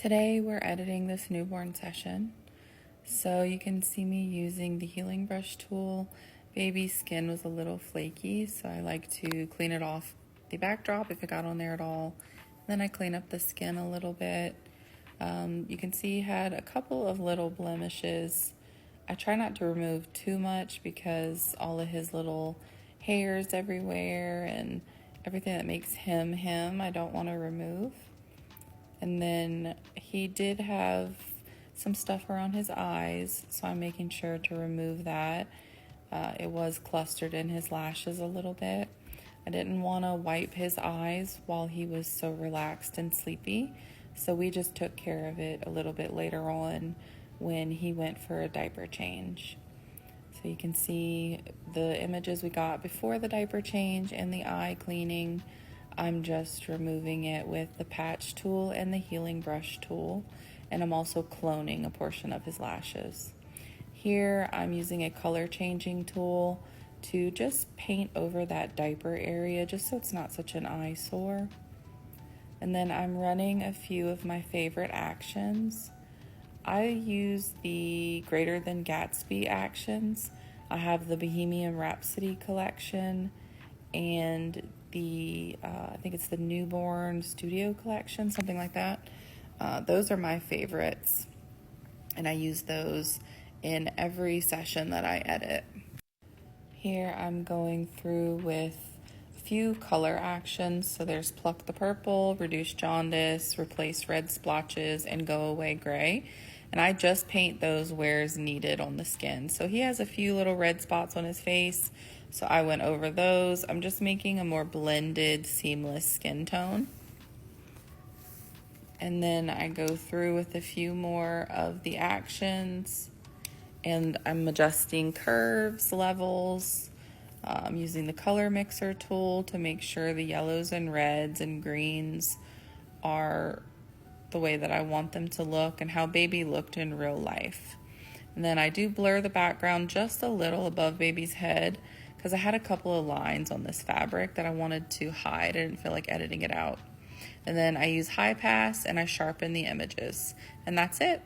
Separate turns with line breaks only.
Today we're editing this newborn session. So you can see me using the healing brush tool. Baby's skin was a little flaky, so I like to clean it off the backdrop if it got on there at all. Then I clean up the skin a little bit. You can see he had a couple of little blemishes. I try not to remove too much because all of his little hairs everywhere and everything that makes him him, I don't want to remove. And then he did have some stuff around his eyes, so I'm making sure to remove that. It was clustered in his lashes a little bit. I didn't want to wipe his eyes while he was so relaxed and sleepy, so we just took care of it a little bit later on when he went for a diaper change. So you can see the images we got before the diaper change and the eye cleaning. I'm just removing it with the patch tool and the healing brush tool, and I'm also cloning a portion of his lashes. Here I'm using a color changing tool to just paint over that diaper area just so it's not such an eyesore. And then I'm running a few of my favorite actions. I use the Greater Than Gatsby actions. I have the Bohemian Rhapsody collection and the I think it's the Newborn Studio collection, something like that. Those are my favorites, and I use those in every session that I edit. Here I'm going through with a few color actions. So there's Pluck the Purple, Reduce Jaundice, Replace Red Splotches, and Go Away Gray. And I just paint those where's needed on the skin. So he has a few little red spots on his face, so I went over those. I'm just making a more blended, seamless skin tone. And then I go through with a few more of the actions, and I'm adjusting curves, levels. I'm using the color mixer tool to make sure the yellows and reds and greens are the way that I want them to look and how baby looked in real life. And then I do blur the background just a little above baby's head because I had a couple of lines on this fabric that I wanted to hide. I didn't feel like editing it out. And then I use high pass and I sharpen the images. And that's it.